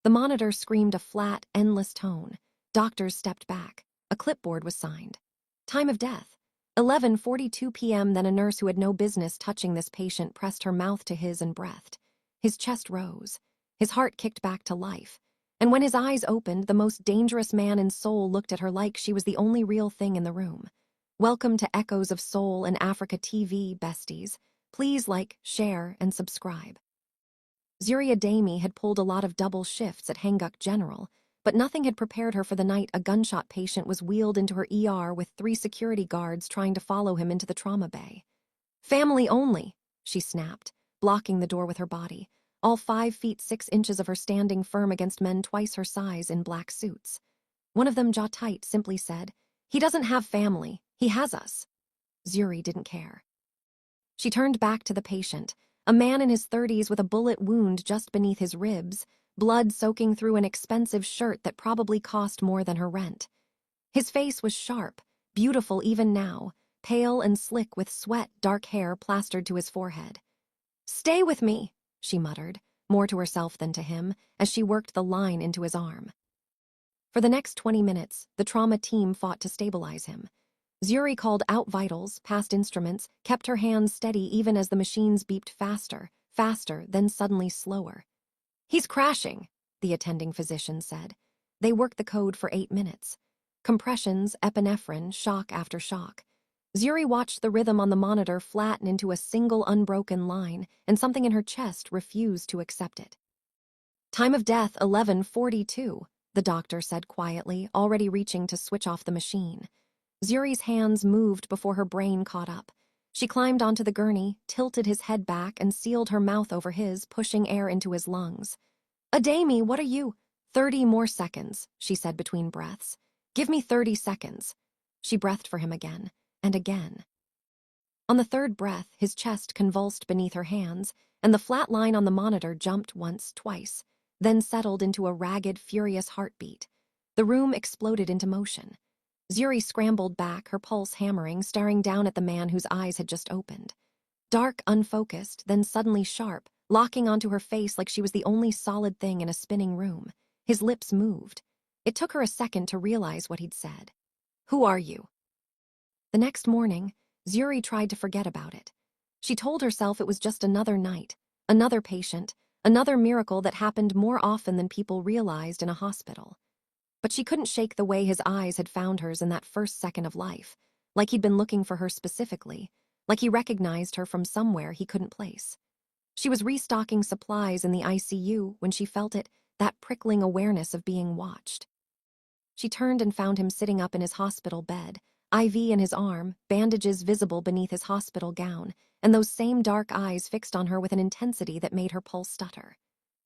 The monitor screamed a flat, endless tone. Doctors stepped back. A clipboard was signed. Time of death: 11:42 p.m. Then a nurse who had no business touching this patient pressed her mouth to his and breathed. His chest rose. His heart kicked back to life. And when his eyes opened, the most dangerous man in Seoul looked at her like she was the only real thing in the room. Welcome to Echoes of Seoul and Africa TV, besties. Please like, share, and subscribe. Zuri Ademi had pulled a lot of double shifts at Hanguk General, but nothing had prepared her for the night a gunshot patient was wheeled into her ER with 3 security guards trying to follow him into the trauma bay. Family only, she snapped, blocking the door with her body, all 5 feet 6 inches of her standing firm against men twice her size in black suits. One of them, jaw tight, simply said, "He doesn't have family, he has us." Zuri didn't care. She turned back to the patient, a man in his 30s with a bullet wound just beneath his ribs, blood soaking through an expensive shirt that probably cost more than her rent. His face was sharp, beautiful even now, pale and slick with sweat, dark hair plastered to his forehead. "Stay with me," she muttered, more to herself than to him, as she worked the line into his arm. For the next 20 minutes, the trauma team fought to stabilize him. Zuri called out vitals, passed instruments, kept her hands steady even as the machines beeped faster, then suddenly slower. "He's crashing," the attending physician said. They worked the code for 8 minutes. Compressions, epinephrine, shock after shock. Zuri watched the rhythm on the monitor flatten into a single unbroken line, and something in her chest refused to accept it. "Time of death 11:42, the doctor said quietly, already reaching to switch off the machine. Zuri's hands moved before her brain caught up. She climbed onto the gurney, tilted his head back, and sealed her mouth over his, pushing air into his lungs. "Ademi, what are you—" 30 more seconds, she said between breaths. "Give me 30 seconds. She breathed for him again, and again. On the 3rd breath, his chest convulsed beneath her hands, and the flat line on the monitor jumped once, twice, then settled into a ragged, furious heartbeat. The room exploded into motion. Zuri scrambled back, her pulse hammering, staring down at the man whose eyes had just opened. Dark, unfocused, then suddenly sharp, locking onto her face like she was the only solid thing in a spinning room. His lips moved. It took her a second to realize what he'd said. "Who are you?" The next morning, Zuri tried to forget about it. She told herself it was just another night, another patient, another miracle that happened more often than people realized in a hospital. But she couldn't shake the way his eyes had found hers in that first second of life, like he'd been looking for her specifically, like he recognized her from somewhere he couldn't place. She was restocking supplies in the ICU when she felt it, that prickling awareness of being watched. She turned and found him sitting up in his hospital bed, IV in his arm, bandages visible beneath his hospital gown, and those same dark eyes fixed on her with an intensity that made her pulse stutter.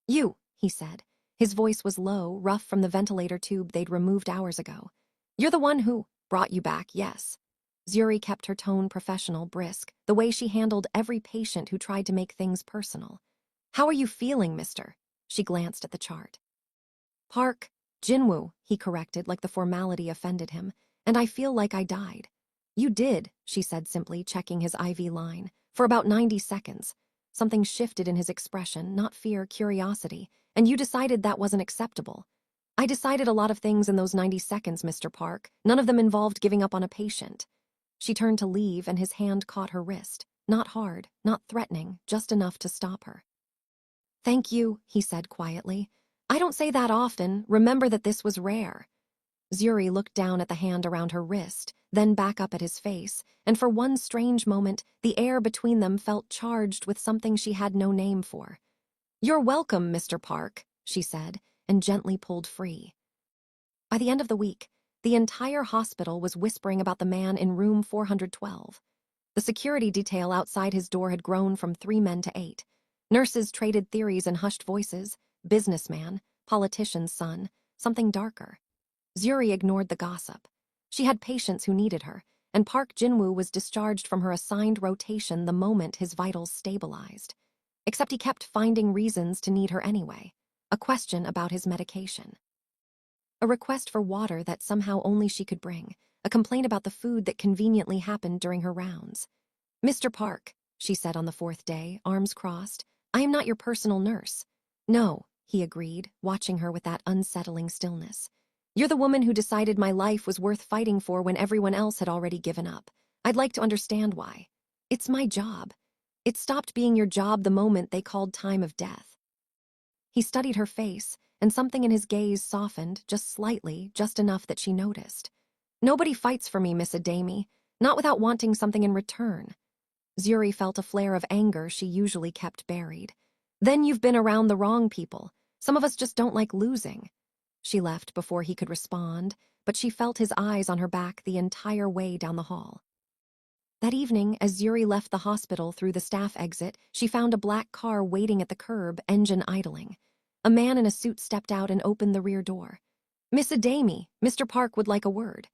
"You," he said. His voice was low, rough from the ventilator tube they'd removed hours ago. "You're the one who brought you back, yes." Zuri kept her tone professional, brisk, the way she handled every patient who tried to make things personal. "How are you feeling, mister?" She glanced at the chart. "Park Jinwoo," he corrected like the formality offended him, "and I feel like I died." "You did," she said simply, checking his IV line, "for about 90 seconds. Something shifted in his expression, not fear, curiosity, and you decided that wasn't acceptable. I decided a lot of things in those 90 seconds, Mr. Park. None of them involved giving up on a patient." She turned to leave, and his hand caught her wrist. Not hard, not threatening, just enough to stop her. "Thank you," he said quietly. "I don't say that often. Remember that this was rare." Zuri looked down at the hand around her wrist, then back up at his face, and for one strange moment, the air between them felt charged with something she had no name for. "You're welcome, Mr. Park," she said, and gently pulled free. By the end of the week, the entire hospital was whispering about the man in room 412. The security detail outside his door had grown from 3 men to 8. Nurses traded theories in hushed voices: businessman, politician's son, something darker. Zuri ignored the gossip. She had patients who needed her, and Park Jinwoo was discharged from her assigned rotation the moment his vitals stabilized. Except he kept finding reasons to need her anyway. A question about his medication. A request for water that somehow only she could bring. A complaint about the food that conveniently happened during her rounds. "Mr. Park," she said on the 4th day, arms crossed, "I am not your personal nurse." "No," he agreed, watching her with that unsettling stillness. You're the woman who decided my life was worth fighting for when everyone else had already given up. I'd like to understand why. It's my job. It stopped being your job the moment they called time of death. He studied her face, and something in his gaze softened, just slightly, just enough that she noticed. Nobody fights for me, Miss Adami, not without wanting something in return. Zuri felt a flare of anger she usually kept buried. Then you've been around the wrong people. Some of us just don't like losing. She left before he could respond, but she felt his eyes on her back the entire way down the hall. That evening, as Zuri left the hospital through the staff exit, she found a black car waiting at the curb, engine idling. A man in a suit stepped out and opened the rear door. Miss Adami, Mr. Park would like a word.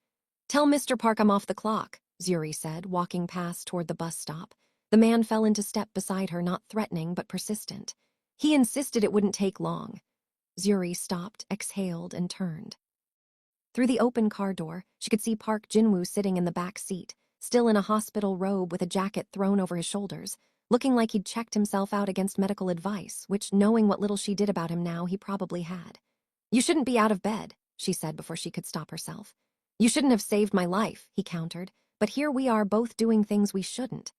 Tell Mr. Park I'm off the clock, Zuri said, walking past toward the bus stop. The man fell into step beside her, not threatening but persistent. He insisted it wouldn't take long. Zuri stopped, exhaled, and turned. Through the open car door, she could see Park Jinwoo sitting in the back seat, still in a hospital robe with a jacket thrown over his shoulders, looking like he'd checked himself out against medical advice, which, knowing what little she did about him now, he probably had. You shouldn't be out of bed, she said before she could stop herself. You shouldn't have saved my life, he countered, but here we are both doing things we shouldn't.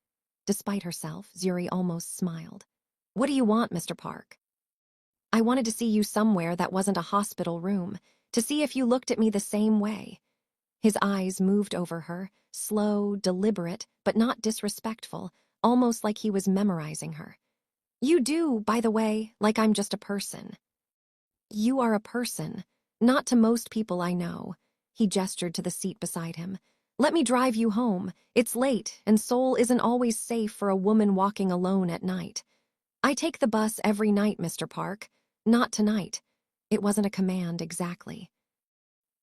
Despite herself, Zuri almost smiled. What do you want, Mr. Park? I wanted to see you somewhere that wasn't a hospital room, to see if you looked at me the same way. His eyes moved over her, slow, deliberate, but not disrespectful, almost like he was memorizing her. You do, by the way, like I'm just a person. You are a person, not to most people I know. He gestured to the seat beside him. Let me drive you home. It's late, and Seoul isn't always safe for a woman walking alone at night. I take the bus every night, Mr. Park. Not tonight. It wasn't a command exactly.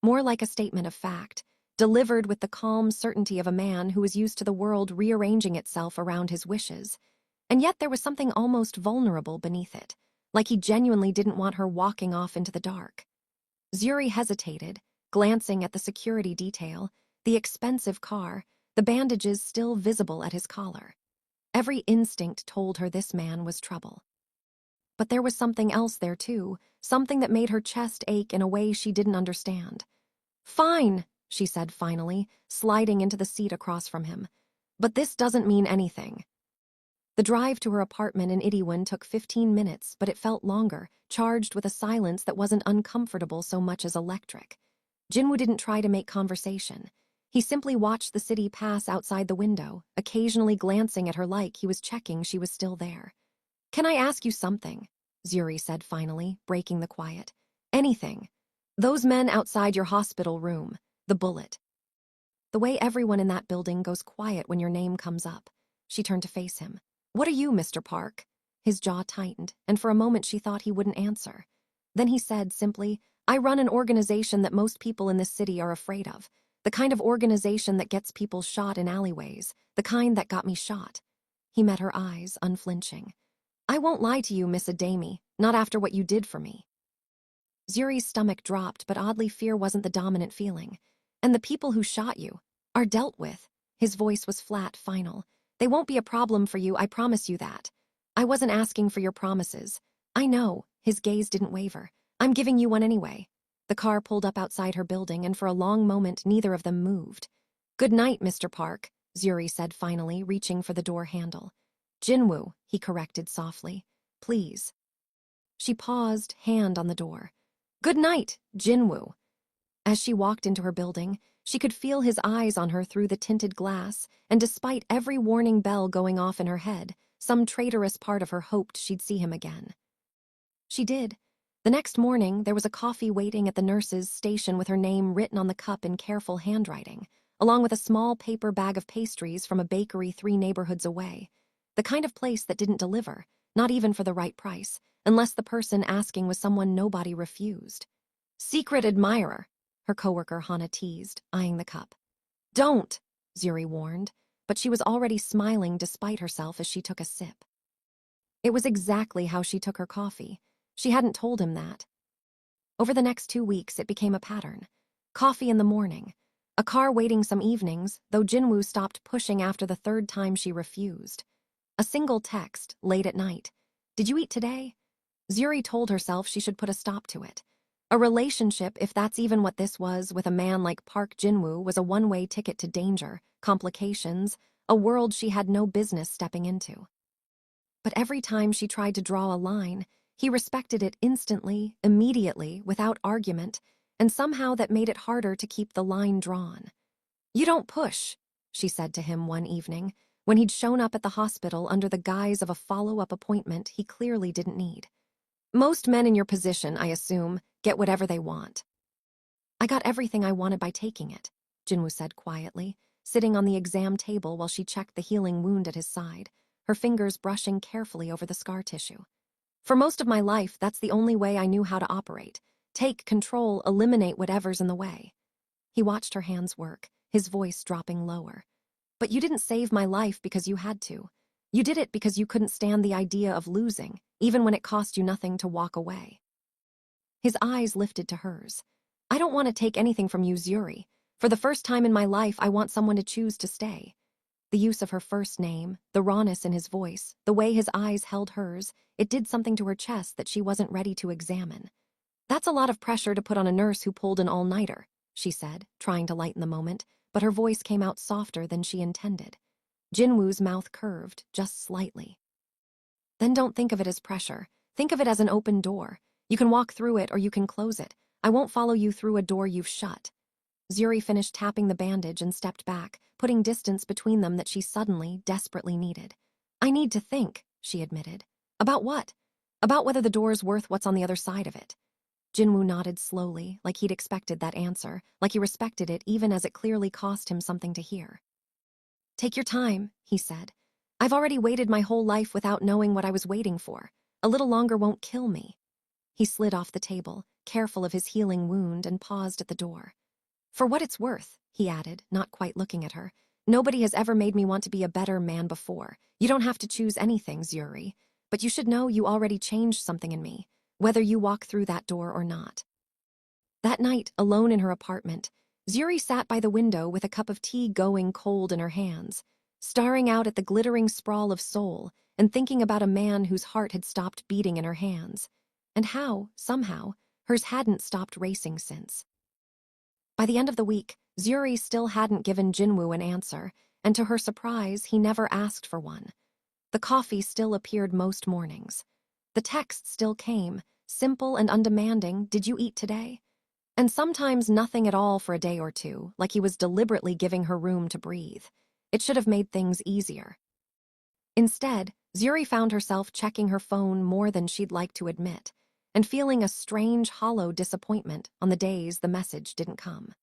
More like a statement of fact, delivered with the calm certainty of a man who was used to the world rearranging itself around his wishes. And yet there was something almost vulnerable beneath it, like he genuinely didn't want her walking off into the dark. Zuri hesitated, glancing at the security detail, the expensive car, the bandages still visible at his collar. Every instinct told her this man was trouble. But there was something else there too, something that made her chest ache in a way she didn't understand. Fine, she said finally, sliding into the seat across from him. But this doesn't mean anything. The drive to her apartment in Itaewon took 15 minutes, but it felt longer, charged with a silence that wasn't uncomfortable so much as electric. Jinwoo didn't try to make conversation. He simply watched the city pass outside the window, occasionally glancing at her like he was checking she was still there. Can I ask you something? Zuri said finally, breaking the quiet. Anything. Those men outside your hospital room, the bullet. The way everyone in that building goes quiet when your name comes up. She turned to face him. What are you, Mr. Park? His jaw tightened, and for a moment she thought he wouldn't answer. Then he said simply, I run an organization that most people in this city are afraid of. The kind of organization that gets people shot in alleyways. The kind that got me shot. He met her eyes, unflinching. I won't lie to you, Miss Adami, not after what you did for me. Zuri's stomach dropped, but oddly fear wasn't the dominant feeling. And the people who shot you are dealt with. His voice was flat, final. They won't be a problem for you, I promise you that. I wasn't asking for your promises. I know, his gaze didn't waver. I'm giving you one anyway. The car pulled up outside her building, and for a long moment neither of them moved. Good night, Mr. Park, Zuri said finally, reaching for the door handle. Jinwoo, he corrected softly. Please. She paused, hand on the door. Good night, Jinwoo. As she walked into her building, she could feel his eyes on her through the tinted glass, and despite every warning bell going off in her head, some traitorous part of her hoped she'd see him again. She did. The next morning, there was a coffee waiting at the nurse's station with her name written on the cup in careful handwriting, along with a small paper bag of pastries from a bakery 3 neighborhoods away. The kind of place that didn't deliver, not even for the right price, unless the person asking was someone nobody refused. Secret admirer, her coworker Hana teased, eyeing the cup. Don't, Zuri warned, but she was already smiling despite herself as she took a sip. It was exactly how she took her coffee. She hadn't told him that. Over the next 2 weeks, it became a pattern. Coffee in the morning. A car waiting some evenings, though Jinwoo stopped pushing after the 3rd time she refused. A single text, late at night. Did you eat today? Zuri told herself she should put a stop to it. A relationship, if that's even what this was, with a man like Park Jinwoo was a one-way ticket to danger, complications, a world she had no business stepping into. But every time she tried to draw a line, he respected it instantly, immediately, without argument, and somehow that made it harder to keep the line drawn. "You don't push," she said to him one evening, when he'd shown up at the hospital under the guise of a follow-up appointment he clearly didn't need. "Most men in your position, I assume, get whatever they want." "I got everything I wanted by taking it," Jinwoo said quietly, sitting on the exam table while she checked the healing wound at his side, her fingers brushing carefully over the scar tissue. "For most of my life, that's the only way I knew how to operate. Take control, eliminate whatever's in the way." He watched her hands work, his voice dropping lower. "But you didn't save my life because you had to. You did it because you couldn't stand the idea of losing, even when it cost you nothing to walk away." His eyes lifted to hers. "I don't want to take anything from you, Zuri. For the first time in my life, I want someone to choose to stay." The use of her first name, the rawness in his voice, the way his eyes held hers, it did something to her chest that she wasn't ready to examine. "That's a lot of pressure to put on a nurse who pulled an all-nighter," she said, trying to lighten the moment, but her voice came out softer than she intended. Jinwoo's mouth curved, just slightly. "Then don't think of it as pressure. Think of it as an open door. You can walk through it or you can close it. I won't follow you through a door you've shut." Zuri finished tapping the bandage and stepped back, putting distance between them that she suddenly, desperately needed. "I need to think," she admitted. "About what?" "About whether the door's worth what's on the other side of it." Jinwoo nodded slowly, like he'd expected that answer, like he respected it even as it clearly cost him something to hear. "Take your time," he said. "I've already waited my whole life without knowing what I was waiting for. A little longer won't kill me." He slid off the table, careful of his healing wound, and paused at the door. "For what it's worth," he added, not quite looking at her, "nobody has ever made me want to be a better man before. You don't have to choose anything, Zuri. But you should know you already changed something in me, whether you walk through that door or not." That night, alone in her apartment, Zuri sat by the window with a cup of tea going cold in her hands, staring out at the glittering sprawl of Seoul and thinking about a man whose heart had stopped beating in her hands, and how, somehow, hers hadn't stopped racing since. By the end of the week, Zuri still hadn't given Jinwoo an answer, and to her surprise, he never asked for one. The coffee still appeared most mornings. The text still came, simple and undemanding, "Did you eat today?" And sometimes nothing at all for a day or two, like he was deliberately giving her room to breathe. It should have made things easier. Instead, Zuri found herself checking her phone more than she'd like to admit, and feeling a strange, hollow disappointment on the days the message didn't come.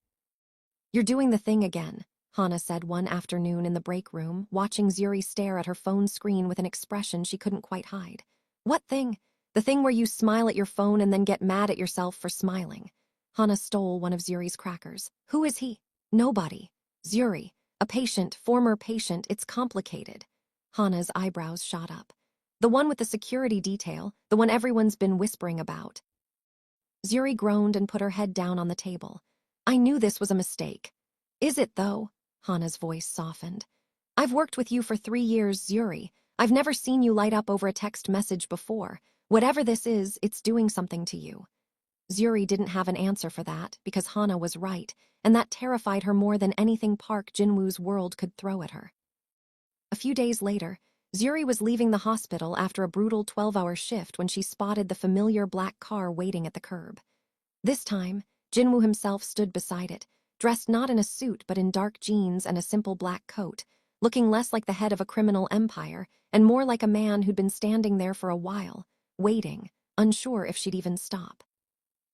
"You're doing the thing again," Hana said one afternoon in the break room, watching Zuri stare at her phone screen with an expression she couldn't quite hide. "What thing?" "The thing where you smile at your phone and then get mad at yourself for smiling." Hana stole one of Zuri's crackers. "Who is he?" "Nobody. Zuri. A patient, former patient, it's complicated." Hana's eyebrows shot up. "The one with the security detail, the one everyone's been whispering about." Zuri groaned and put her head down on the table. "I knew this was a mistake." "Is it, though?" Hana's voice softened. "I've worked with you for 3 years, Zuri. I've never seen you light up over a text message before. Whatever this is, it's doing something to you." Zuri didn't have an answer for that, because Hana was right, and that terrified her more than anything Park Jinwoo's world could throw at her. A few days later, Zuri was leaving the hospital after a brutal 12-hour shift when she spotted the familiar black car waiting at the curb. This time, Jinwoo himself stood beside it, dressed not in a suit but in dark jeans and a simple black coat, looking less like the head of a criminal empire and more like a man who'd been standing there for a while, waiting, unsure if she'd even stop.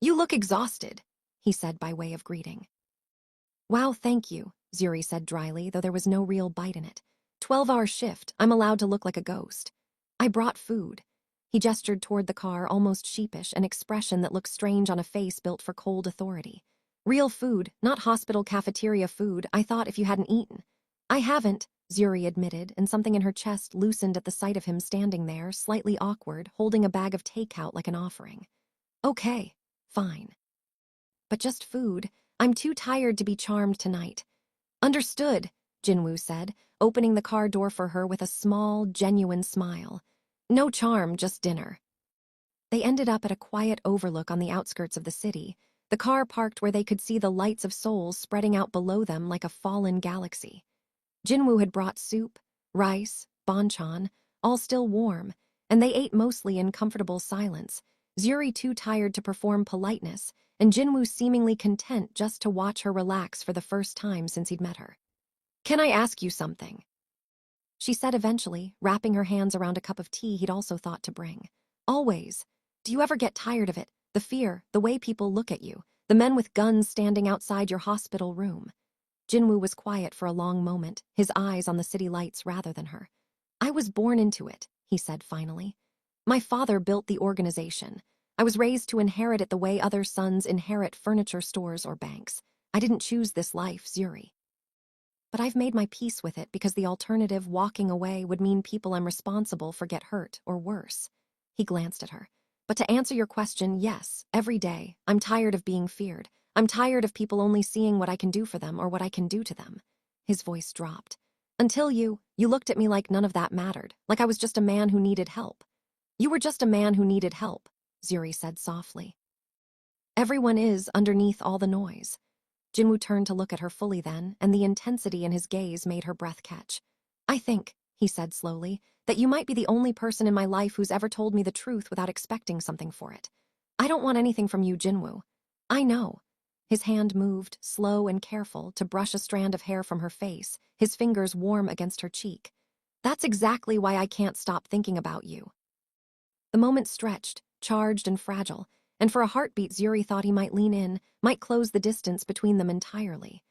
"You look exhausted," he said by way of greeting. "Wow, thank you," Zuri said dryly, though there was no real bite in it. 12-hour shift, I'm allowed to look like a ghost. "I brought food." He gestured toward the car, almost sheepish, an expression that looked strange on a face built for cold authority. "Real food, not hospital cafeteria food. I thought if you hadn't eaten." "I haven't," Zuri admitted, and something in her chest loosened at the sight of him standing there, slightly awkward, holding a bag of takeout like an offering. "Okay. Fine. But just food. I'm too tired to be charmed tonight." "Understood," Jinwoo said, opening the car door for her with a small, genuine smile. "No charm, just dinner." They ended up at a quiet overlook on the outskirts of the city, the car parked where they could see the lights of Seoul spreading out below them like a fallen galaxy. Jinwoo had brought soup, rice, banchan, all still warm, and they ate mostly in comfortable silence, Zuri too tired to perform politeness, and Jinwoo seemingly content just to watch her relax for the first time since he'd met her. "Can I ask you something?" she said eventually, wrapping her hands around a cup of tea he'd also thought to bring. "Always. Do you ever get tired of it? The fear, the way people look at you, the men with guns standing outside your hospital room." Jinwoo was quiet for a long moment, his eyes on the city lights rather than her. "I was born into it," he said finally. "My father built the organization. I was raised to inherit it the way other sons inherit furniture stores or banks. I didn't choose this life, Zuri. But I've made my peace with it because the alternative, walking away, would mean people I'm responsible for get hurt or worse." He glanced at her. "But to answer your question, yes, every day. I'm tired of being feared. I'm tired of people only seeing what I can do for them or what I can do to them." His voice dropped. "Until you looked at me like none of that mattered, like I was just a man who needed help." "You were just a man who needed help," Zuri said softly. "Everyone is underneath all the noise." Jinwoo turned to look at her fully then, and the intensity in his gaze made her breath catch. "I think," he said slowly, "that you might be the only person in my life who's ever told me the truth without expecting something for it. I don't want anything from you, Jinwoo. I know." His hand moved, slow and careful, to brush a strand of hair from her face, his fingers warm against her cheek. "That's exactly why I can't stop thinking about you." The moment stretched, charged and fragile, and for a heartbeat Zuri thought he might lean in, might close the distance between them entirely.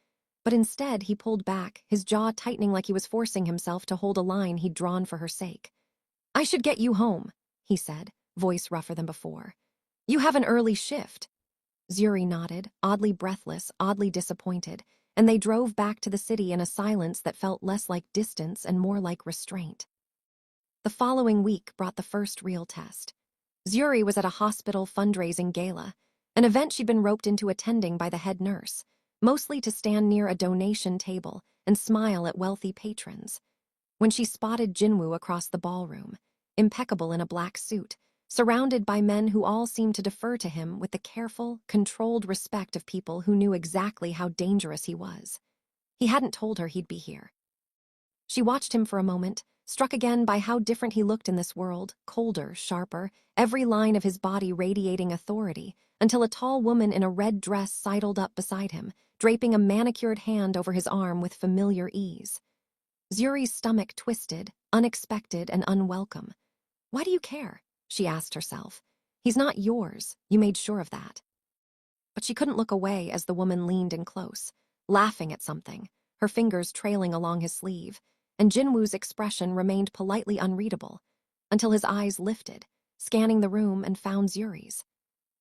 But instead he pulled back, his jaw tightening like he was forcing himself to hold a line he'd drawn for her sake. "I should get you home," he said, voice rougher than before. "You have an early shift." Zuri nodded, oddly breathless, oddly disappointed, and they drove back to the city in a silence that felt less like distance and more like restraint. The following week brought the first real test. Zuri was at a hospital fundraising gala, an event she'd been roped into attending by the head nurse, mostly to stand near a donation table and smile at wealthy patrons. When she spotted Jinwoo across the ballroom, impeccable in a black suit, surrounded by men who all seemed to defer to him with the careful, controlled respect of people who knew exactly how dangerous he was. He hadn't told her he'd be here. She watched him for a moment, struck again by how different he looked in this world, colder, sharper, every line of his body radiating authority, until a tall woman in a red dress sidled up beside him, draping a manicured hand over his arm with familiar ease. Zuri's stomach twisted, unexpected and unwelcome. "Why do you care?" she asked herself. "He's not yours, you made sure of that." But she couldn't look away as the woman leaned in close, laughing at something, her fingers trailing along his sleeve, and Jinwoo's expression remained politely unreadable, until his eyes lifted, scanning the room and found Zuri's.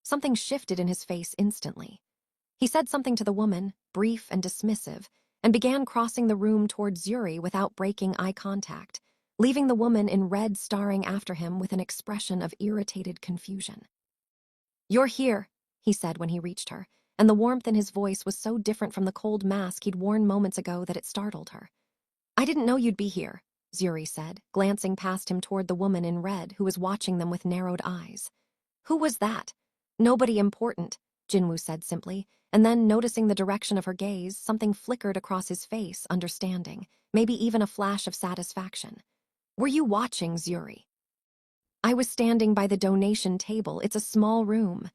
Something shifted in his face instantly. He said something to the woman, brief and dismissive, and began crossing the room toward Zuri without breaking eye contact, leaving the woman in red staring after him with an expression of irritated confusion. "You're here," he said when he reached her, and the warmth in his voice was so different from the cold mask he'd worn moments ago that it startled her. "I didn't know you'd be here," Zuri said, glancing past him toward the woman in red who was watching them with narrowed eyes. "Who was that?" "Nobody important," Jinwoo said simply, and then, noticing the direction of her gaze, something flickered across his face, understanding, maybe even a flash of satisfaction. "Were you watching, Zuri?" "I was standing by the donation table. It's a small room."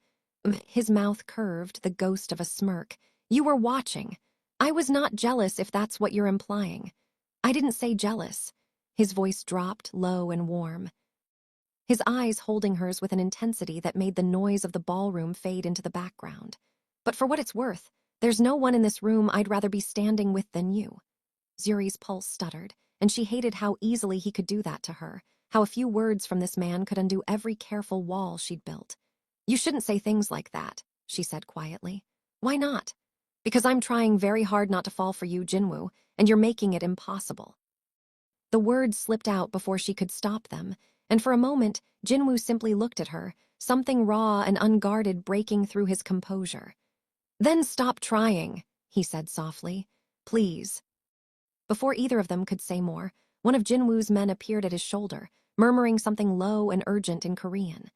His mouth curved, the ghost of a smirk. "You were watching. I was not jealous, if that's what you're implying." "I didn't say jealous." His voice dropped, low and warm, his eyes holding hers with an intensity that made the noise of the ballroom fade into the background. "But for what it's worth, there's no one in this room I'd rather be standing with than you." Zuri's pulse stuttered, and she hated how easily he could do that to her, how a few words from this man could undo every careful wall she'd built. "You shouldn't say things like that," she said quietly. "Why not?" "Because I'm trying very hard not to fall for you, Jinwoo, and you're making it impossible." The words slipped out before she could stop them, and for a moment, Jinwoo simply looked at her, something raw and unguarded breaking through his composure. "Then stop trying," he said softly. "Please." Before either of them could say more, one of Jinwoo's men appeared at his shoulder, murmuring something low and urgent in Korean.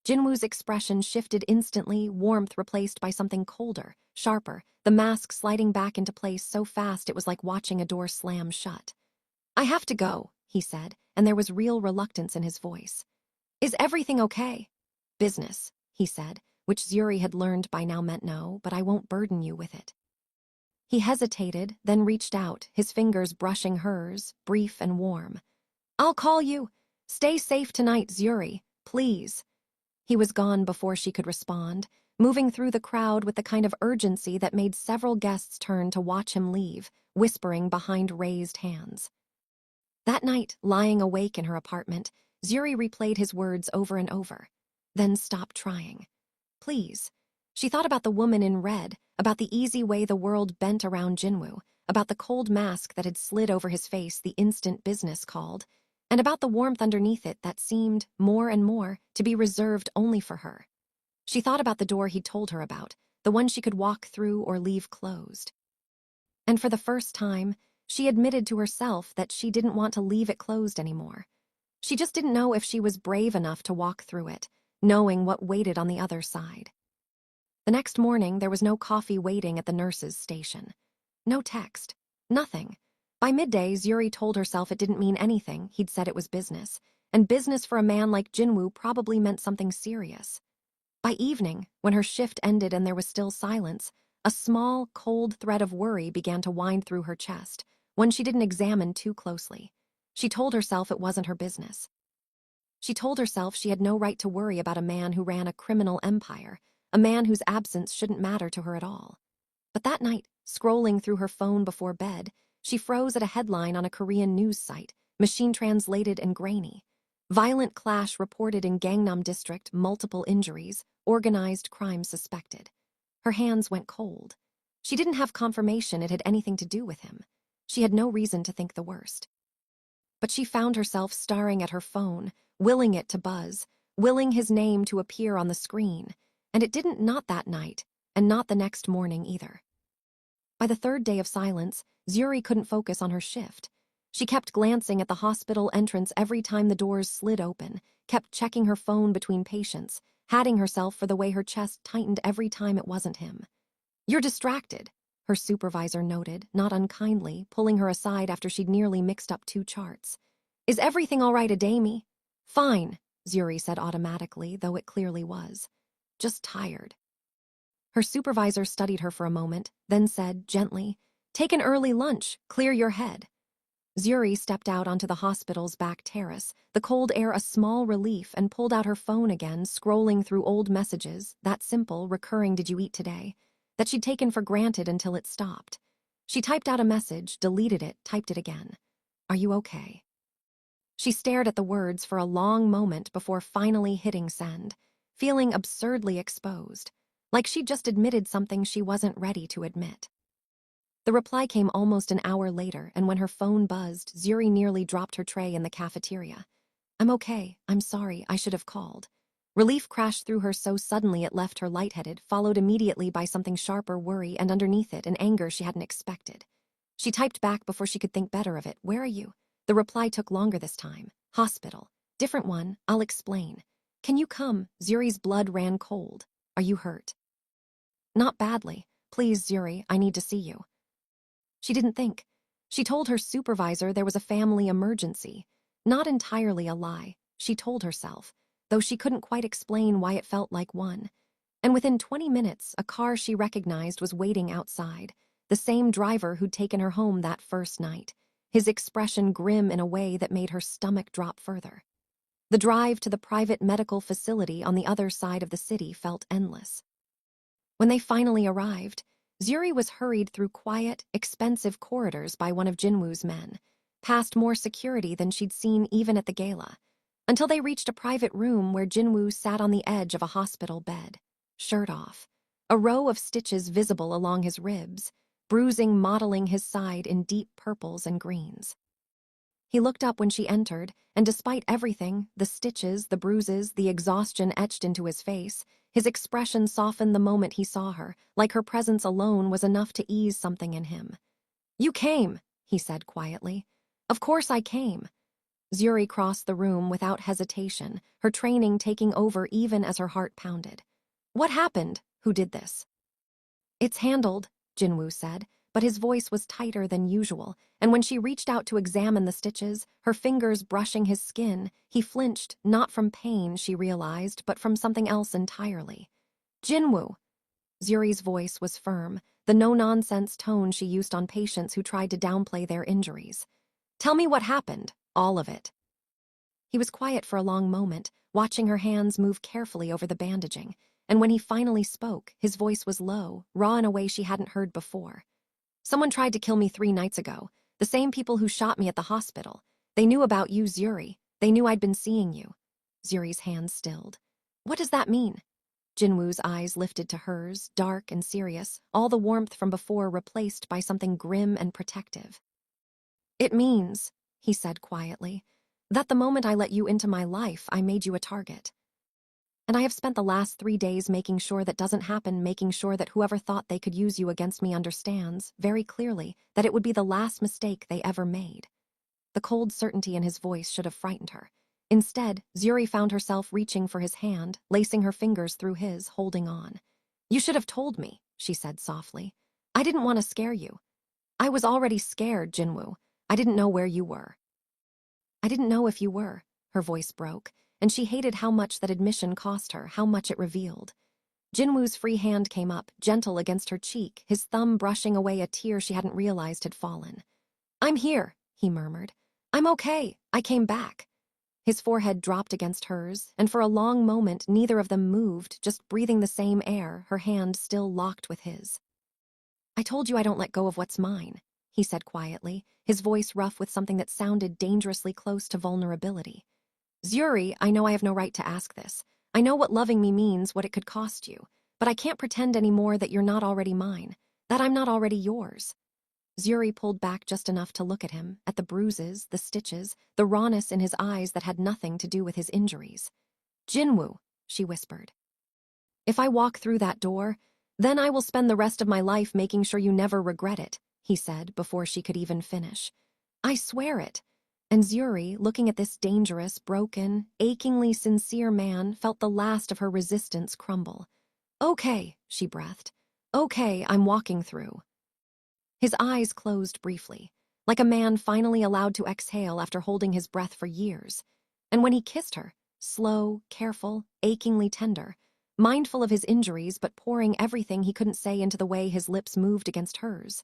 Jinwoo's expression shifted instantly, warmth replaced by something colder, sharper, the mask sliding back into place so fast it was like watching a door slam shut. "I have to go," he said, and there was real reluctance in his voice. "Is everything okay?" "Business," he said, which Zuri had learned by now meant no, but I won't burden you with it. He hesitated, then reached out, his fingers brushing hers, brief and warm. "I'll call you. Stay safe tonight, Zuri, please." He was gone before she could respond, moving through the crowd with the kind of urgency that made several guests turn to watch him leave, whispering behind raised hands. That night, lying awake in her apartment, Zuri replayed his words over and over, then stopped trying. Please. She thought about the woman in red, about the easy way the world bent around Jinwoo, about the cold mask that had slid over his face the instant business called, and about the warmth underneath it that seemed, more and more, to be reserved only for her. She thought about the door he'd told her about, the one she could walk through or leave closed. And for the first time, she admitted to herself that she didn't want to leave it closed anymore. She just didn't know if she was brave enough to walk through it, knowing what waited on the other side. The next morning, there was no coffee waiting at the nurse's station. No text. Nothing. By midday, Zuri told herself it didn't mean anything, he'd said it was business, and business for a man like Jinwoo probably meant something serious. By evening, when her shift ended and there was still silence, a small, cold thread of worry began to wind through her chest, one she didn't examine too closely. She told herself it wasn't her business. She told herself she had no right to worry about a man who ran a criminal empire, a man whose absence shouldn't matter to her at all. But that night, scrolling through her phone before bed, she froze at a headline on a Korean news site, machine-translated and grainy. Violent clash reported in Gangnam District, multiple injuries, organized crime suspected. Her hands went cold. She didn't have confirmation it had anything to do with him. She had no reason to think the worst. But she found herself staring at her phone, willing it to buzz, willing his name to appear on the screen, and it didn't, not that night, and not the next morning either. By the third day of silence, Zuri couldn't focus on her shift. She kept glancing at the hospital entrance every time the doors slid open, kept checking her phone between patients, hatting herself for the way her chest tightened every time it wasn't him. "You're distracted," her supervisor noted, not unkindly, pulling her aside after she'd nearly mixed up two charts. "Is everything all right, Adami?" "Fine," Zuri said automatically, though it clearly was. "Just tired." Her supervisor studied her for a moment, then said, gently, "Take an early lunch, clear your head." Zuri stepped out onto the hospital's back terrace, the cold air a small relief, and pulled out her phone again, scrolling through old messages, that simple, recurring "Did you eat today?" that she'd taken for granted until it stopped. She typed out a message, deleted it, typed it again. "Are you okay?" She stared at the words for a long moment before finally hitting send, feeling absurdly exposed, like she'd just admitted something she wasn't ready to admit. The reply came almost an hour later, and when her phone buzzed, Zuri nearly dropped her tray in the cafeteria. "I'm okay. I'm sorry. I should have called." Relief crashed through her so suddenly it left her lightheaded, followed immediately by something sharper, worry, and underneath it, an anger she hadn't expected. She typed back before she could think better of it. "Where are you?" The reply took longer this time. "Hospital. Different one. I'll explain." "Can you come?" Zuri's blood ran cold. "Are you hurt?" "Not badly. Please, Zuri, I need to see you." She didn't think. She told her supervisor there was a family emergency. Not entirely a lie, she told herself, though she couldn't quite explain why it felt like one. And within 20 minutes, a car she recognized was waiting outside, the same driver who'd taken her home that first night, his expression grim in a way that made her stomach drop further. The drive to the private medical facility on the other side of the city felt endless. When they finally arrived, Zuri was hurried through quiet, expensive corridors by one of Jinwoo's men, past more security than she'd seen even at the gala, until they reached a private room where Jinwoo sat on the edge of a hospital bed, shirt off, a row of stitches visible along his ribs, bruising mottling his side in deep purples and greens. He looked up when she entered, and despite everything, the stitches, the bruises, the exhaustion etched into his face, his expression softened the moment he saw her, like her presence alone was enough to ease something in him. "You came," he said quietly. "Of course I came." Zuri crossed the room without hesitation, her training taking over even as her heart pounded. What happened? Who did this? It's handled, Jinwoo said, but his voice was tighter than usual, and when she reached out to examine the stitches, her fingers brushing his skin, he flinched, not from pain, she realized, but from something else entirely. Jinwoo! Zuri's voice was firm, the no-nonsense tone she used on patients who tried to downplay their injuries. Tell me what happened, all of it. He was quiet for a long moment, watching her hands move carefully over the bandaging, and when he finally spoke, his voice was low, raw in a way she hadn't heard before. Someone tried to kill me 3 nights ago, the same people who shot me at the hospital. They knew about you, Zuri. They knew I'd been seeing you. Zuri's hands stilled. What does that mean? Jinwoo's eyes lifted to hers, dark and serious, all the warmth from before replaced by something grim and protective. It means, he said quietly, that the moment I let you into my life, I made you a target. And I have spent the last 3 days making sure that doesn't happen, making sure that whoever thought they could use you against me understands, very clearly, that it would be the last mistake they ever made. The cold certainty in his voice should have frightened her. Instead, Zuri found herself reaching for his hand, lacing her fingers through his, holding on. You should have told me, she said softly. I didn't want to scare you. I was already scared, Jinwoo. I didn't know where you were. I didn't know if you were, her voice broke, and she hated how much that admission cost her, how much it revealed. Jinwoo's free hand came up, gentle against her cheek, his thumb brushing away a tear she hadn't realized had fallen. I'm here, he murmured. I'm okay. I came back. His forehead dropped against hers, and for a long moment neither of them moved, just breathing the same air, her hand still locked with his. I told you I don't let go of what's mine, he said quietly, his voice rough with something that sounded dangerously close to vulnerability. Zuri, I know I have no right to ask this. I know what loving me means, what it could cost you, but I can't pretend anymore that you're not already mine, that I'm not already yours. Zuri pulled back just enough to look at him, at the bruises, the stitches, the rawness in his eyes that had nothing to do with his injuries. Jinwoo, she whispered. If I walk through that door, then I will spend the rest of my life making sure you never regret it, he said before she could even finish. I swear it. And Zuri, looking at this dangerous, broken, achingly sincere man, felt the last of her resistance crumble. Okay, she breathed. Okay, I'm walking through. His eyes closed briefly, like a man finally allowed to exhale after holding his breath for years. And when he kissed her, slow, careful, achingly tender, mindful of his injuries but pouring everything he couldn't say into the way his lips moved against hers,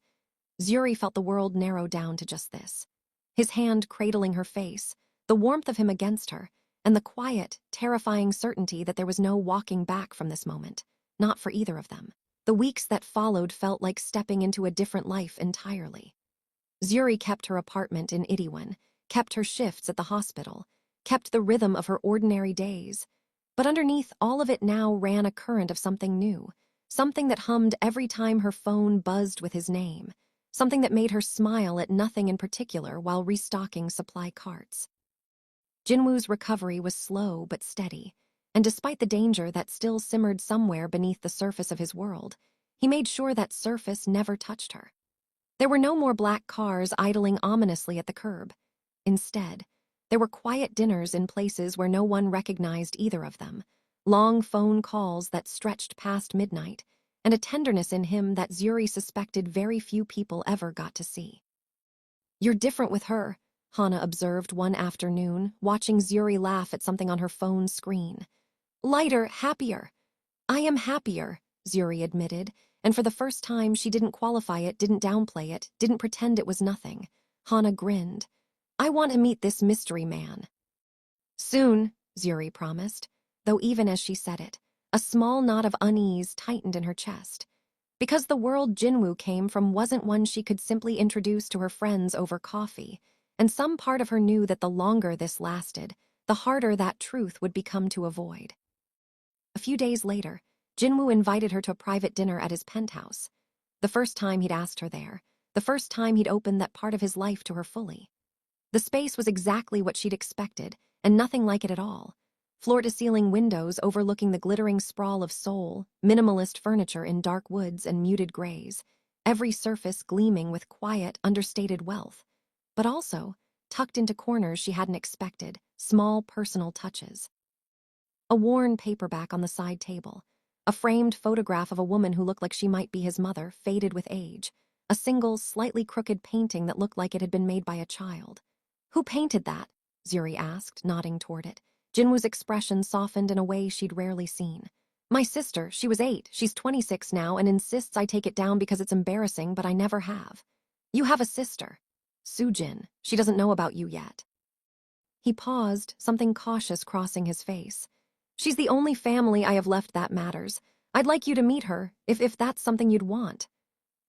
Zuri felt the world narrow down to just this. His hand cradling her face, the warmth of him against her, and the quiet, terrifying certainty that there was no walking back from this moment, not for either of them. The weeks that followed felt like stepping into a different life entirely. Zuri kept her apartment in Itaewon, kept her shifts at the hospital, kept the rhythm of her ordinary days. But underneath all of it now ran a current of something new, something that hummed every time her phone buzzed with his name, something that made her smile at nothing in particular while restocking supply carts. Jinwoo's recovery was slow but steady, and despite the danger that still simmered somewhere beneath the surface of his world, he made sure that surface never touched her. There were no more black cars idling ominously at the curb. Instead, there were quiet dinners in places where no one recognized either of them, long phone calls that stretched past midnight, and a tenderness in him that Zuri suspected very few people ever got to see. You're different with her, Hana observed one afternoon, watching Zuri laugh at something on her phone screen. Lighter, happier. I am happier, Zuri admitted, and for the first time she didn't qualify it, didn't downplay it, didn't pretend it was nothing. Hana grinned. I want to meet this mystery man. Soon, Zuri promised, though even as she said it, a small knot of unease tightened in her chest. Because the world Jinwoo came from wasn't one she could simply introduce to her friends over coffee, and some part of her knew that the longer this lasted, the harder that truth would become to avoid. A few days later, Jinwoo invited her to a private dinner at his penthouse. The first time he'd asked her there, the first time he'd opened that part of his life to her fully. The space was exactly what she'd expected, and nothing like it at all. Floor-to-ceiling windows overlooking the glittering sprawl of Seoul, minimalist furniture in dark woods and muted grays, every surface gleaming with quiet, understated wealth. But also, tucked into corners she hadn't expected, small personal touches. A worn paperback on the side table, a framed photograph of a woman who looked like she might be his mother, faded with age, a single, slightly crooked painting that looked like it had been made by a child. "Who painted that?" Zuri asked, nodding toward it. Jinwoo's expression softened in a way she'd rarely seen. "My sister, she was 8, she's 26 now, and insists I take it down because it's embarrassing, but I never have." "You have a sister." "Sujin, she doesn't know about you yet." He paused, something cautious crossing his face. "She's the only family I have left that matters. I'd like you to meet her, if that's something you'd want."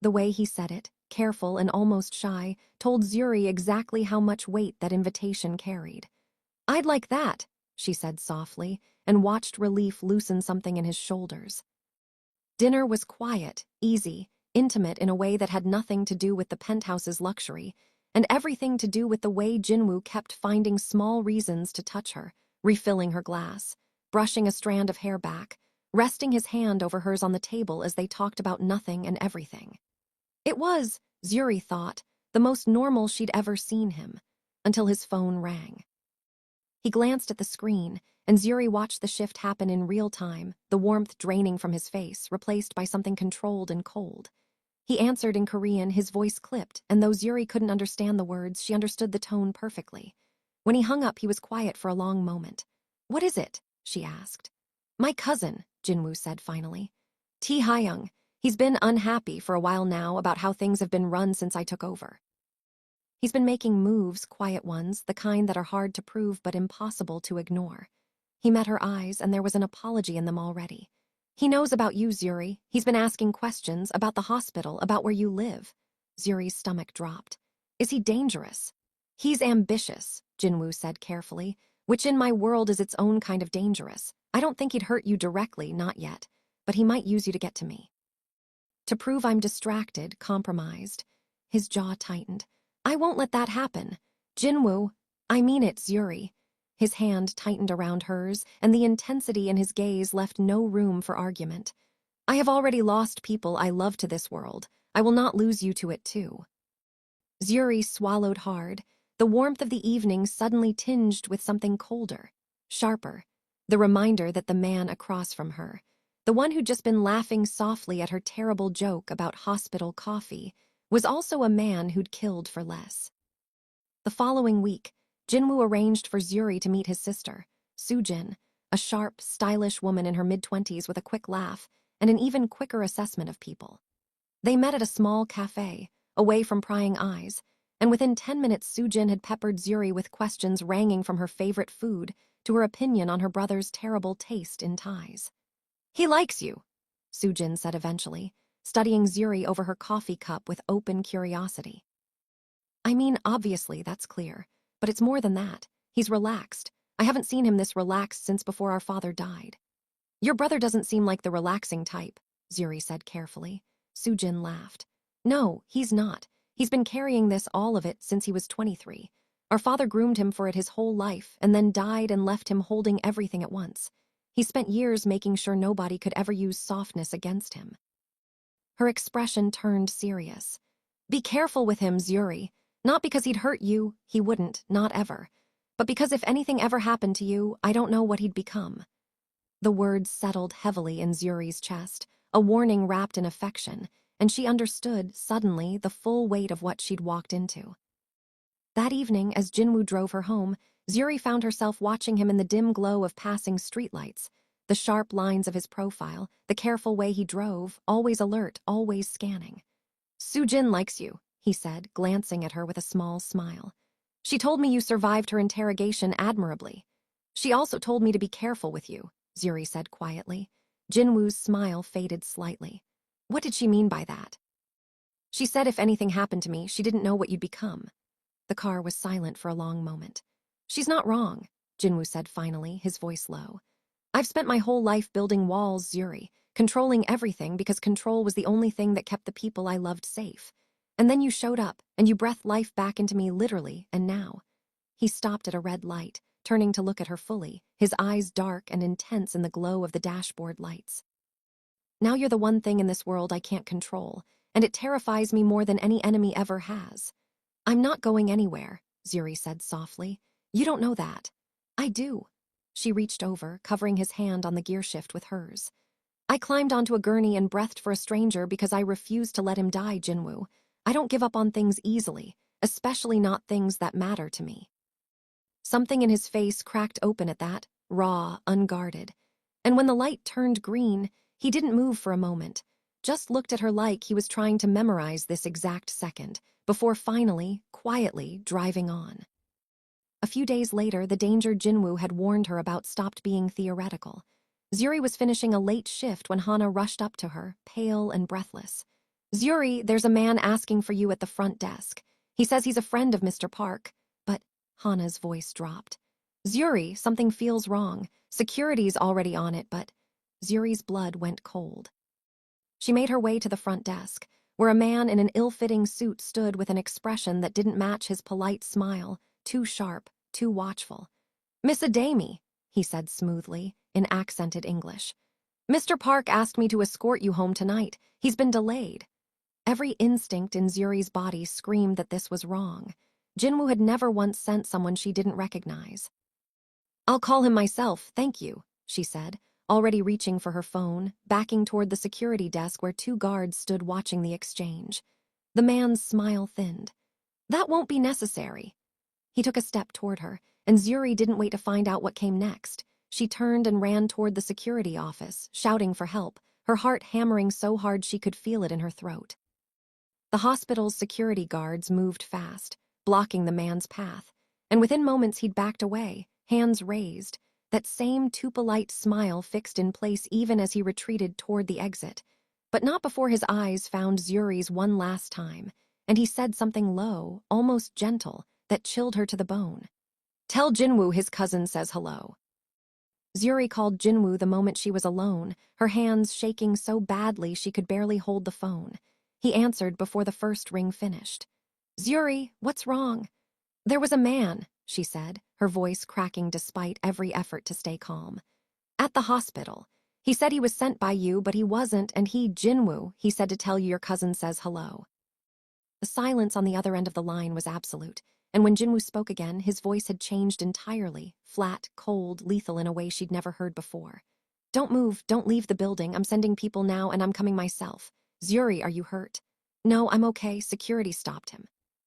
The way he said it, careful and almost shy, told Zuri exactly how much weight that invitation carried. "I'd like that," she said softly, and watched relief loosen something in his shoulders. Dinner was quiet, easy, intimate in a way that had nothing to do with the penthouse's luxury, and everything to do with the way Jinwoo kept finding small reasons to touch her, refilling her glass, brushing a strand of hair back, resting his hand over hers on the table as they talked about nothing and everything. It was, Zuri thought, the most normal she'd ever seen him, until his phone rang. He glanced at the screen, and Zuri watched the shift happen in real time, the warmth draining from his face, replaced by something controlled and cold. He answered in Korean, his voice clipped, and though Zuri couldn't understand the words, she understood the tone perfectly. When he hung up, he was quiet for a long moment. "What is it?" she asked. "My cousin," Jinwoo said finally. "T. Hyung. He's been unhappy for a while now about how things have been run since I took over. He's been making moves, quiet ones, the kind that are hard to prove but impossible to ignore." He met her eyes, and there was an apology in them already. "He knows about you, Zuri. He's been asking questions about the hospital, about where you live." Zuri's stomach dropped. "Is he dangerous?" "He's ambitious," Jinwoo said carefully, "which in my world is its own kind of dangerous. I don't think he'd hurt you directly, not yet, but he might use you to get to me." "To prove I'm distracted, compromised." His jaw tightened. "I won't let that happen. Jinwoo, I mean it, Zuri." His hand tightened around hers, and the intensity in his gaze left no room for argument. "I have already lost people I love to this world. I will not lose you to it too." Zuri swallowed hard, the warmth of the evening suddenly tinged with something colder, sharper, the reminder that the man across from her, the one who'd just been laughing softly at her terrible joke about hospital coffee, was also a man who'd killed for less. The following week, Jinwoo arranged for Zuri to meet his sister, Sujin, a sharp, stylish woman in her mid-20s with a quick laugh and an even quicker assessment of people. They met at a small cafe, away from prying eyes, and within 10 minutes Sujin had peppered Zuri with questions ranging from her favorite food to her opinion on her brother's terrible taste in ties. "He likes you," Sujin said eventually, studying Zuri over her coffee cup with open curiosity. "I mean, obviously, that's clear. But it's more than that. He's relaxed. I haven't seen him this relaxed since before our father died." "Your brother doesn't seem like the relaxing type," Zuri said carefully. Sujin laughed. "No, he's not. He's been carrying all of it since he was 23. Our father groomed him for it his whole life and then died and left him holding everything at once. He spent years making sure nobody could ever use softness against him." Her expression turned serious. "Be careful with him, Zuri. Not because he'd hurt you, he wouldn't, not ever. But because if anything ever happened to you, I don't know what he'd become." The words settled heavily in Zuri's chest, a warning wrapped in affection, and she understood, suddenly, the full weight of what she'd walked into. That evening, as Jinwoo drove her home, Zuri found herself watching him in the dim glow of passing streetlights, the sharp lines of his profile, the careful way he drove, always alert, always scanning. "Sujin likes you," he said, glancing at her with a small smile. "She told me you survived her interrogation admirably." "She also told me to be careful with you," Zuri said quietly. Jinwoo's smile faded slightly. "What did she mean by that?" "She said if anything happened to me, she didn't know what you'd become." The car was silent for a long moment. "She's not wrong," Jinwoo said finally, his voice low. "I've spent my whole life building walls, Zuri, controlling everything because control was the only thing that kept the people I loved safe. And then you showed up, and you breathed life back into me literally, and now." He stopped at a red light, turning to look at her fully, his eyes dark and intense in the glow of the dashboard lights. "Now you're the one thing in this world I can't control, and it terrifies me more than any enemy ever has. I'm not going anywhere," Zuri said softly. You don't know that. I do. She reached over, covering his hand on the gear shift with hers. I climbed onto a gurney and breathed for a stranger because I refused to let him die, Jinwoo. I don't give up on things easily, especially not things that matter to me. Something in his face cracked open at that, raw, unguarded. And when the light turned green, he didn't move for a moment, just looked at her like he was trying to memorize this exact second, before finally, quietly, driving on. A few days later, the danger Jinwoo had warned her about stopped being theoretical. Zuri was finishing a late shift when Hana rushed up to her, pale and breathless. Zuri, there's a man asking for you at the front desk. He says he's a friend of Mr. Park. But Hana's voice dropped. Zuri, something feels wrong. Security's already on it, but Zuri's blood went cold. She made her way to the front desk, where a man in an ill-fitting suit stood with an expression that didn't match his polite smile, too sharp, too watchful. Miss Adami, he said smoothly, in accented English. Mr. Park asked me to escort you home tonight. He's been delayed. Every instinct in Zuri's body screamed that this was wrong. Jinwoo had never once sent someone she didn't recognize. I'll call him myself, thank you, she said, already reaching for her phone, backing toward the security desk where 2 guards stood watching the exchange. The man's smile thinned. That won't be necessary. He took a step toward her, and Zuri didn't wait to find out what came next. She turned and ran toward the security office, shouting for help, her heart hammering so hard she could feel it in her throat. The hospital's security guards moved fast, blocking the man's path, and within moments he'd backed away, hands raised, that same too polite smile fixed in place even as he retreated toward the exit, but not before his eyes found Zuri's one last time, and he said something low, almost gentle, that chilled her to the bone. Tell Jinwoo his cousin says hello. Zuri called Jinwoo the moment she was alone, her hands shaking so badly she could barely hold the phone. He answered before the first ring finished. Zuri, what's wrong? There was a man, she said, her voice cracking despite every effort to stay calm. At the hospital. He said he was sent by you, but he wasn't, and Jinwoo, he said to tell you your cousin says hello. The silence on the other end of the line was absolute, and when Jinwoo spoke again, his voice had changed entirely, flat, cold, lethal in a way she'd never heard before. Don't move, don't leave the building, I'm sending people now and I'm coming myself. Zuri, are you hurt? No, I'm okay, security stopped him.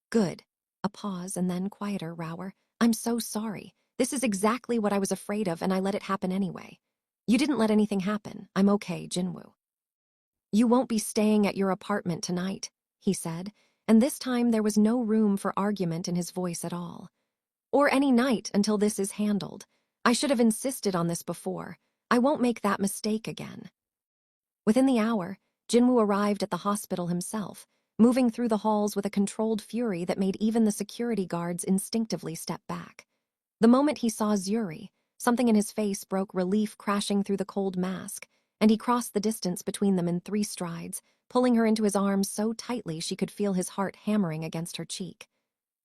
Good. A pause and then quieter, Rower. I'm so sorry. This is exactly what I was afraid of and I let it happen anyway. You didn't let anything happen. I'm okay, Jinwoo. You won't be staying at your apartment tonight, he said, and this time there was no room for argument in his voice at all. Or any night until this is handled. I should have insisted on this before. I won't make that mistake again. Within the hour, Jinwoo arrived at the hospital himself, moving through the halls with a controlled fury that made even the security guards instinctively step back. The moment he saw Zuri, something in his face broke relief crashing through the cold mask, and he crossed the distance between them in 3 strides, pulling her into his arms so tightly she could feel his heart hammering against her cheek.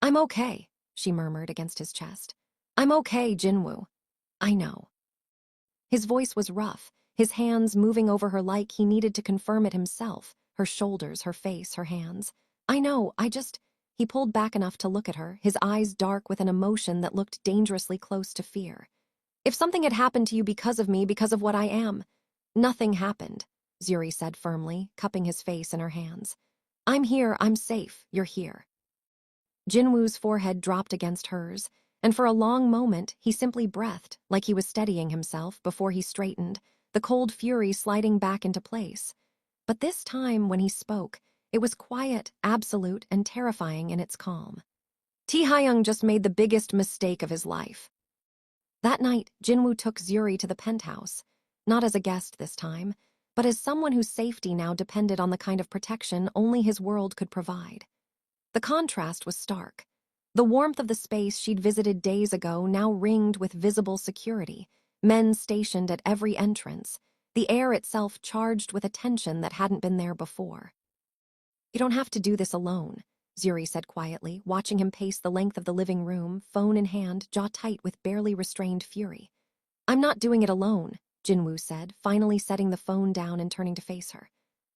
I'm okay, she murmured against his chest. I'm okay, Jinwoo. I know. His voice was rough, his hands moving over her like he needed to confirm it himself, her shoulders, her face, her hands. I know, He pulled back enough to look at her, his eyes dark with an emotion that looked dangerously close to fear. If something had happened to you because of me, because of what I am. Nothing happened, Zuri said firmly, cupping his face in her hands. I'm here, I'm safe, you're here. Jinwoo's forehead dropped against hers, and for a long moment he simply breathed, like he was steadying himself before he straightened, the cold fury sliding back into place. But this time, when he spoke, it was quiet, absolute, and terrifying in its calm. Taehyung just made the biggest mistake of his life. That night, Jinwoo took Zuri to the penthouse, not as a guest this time, but as someone whose safety now depended on the kind of protection only his world could provide. The contrast was stark. The warmth of the space she'd visited days ago now ringed with visible security, men stationed at every entrance, the air itself charged with a tension that hadn't been there before. You don't have to do this alone, Zuri said quietly, watching him pace the length of the living room, phone in hand, jaw tight with barely restrained fury. I'm not doing it alone, Jinwoo said, finally setting the phone down and turning to face her.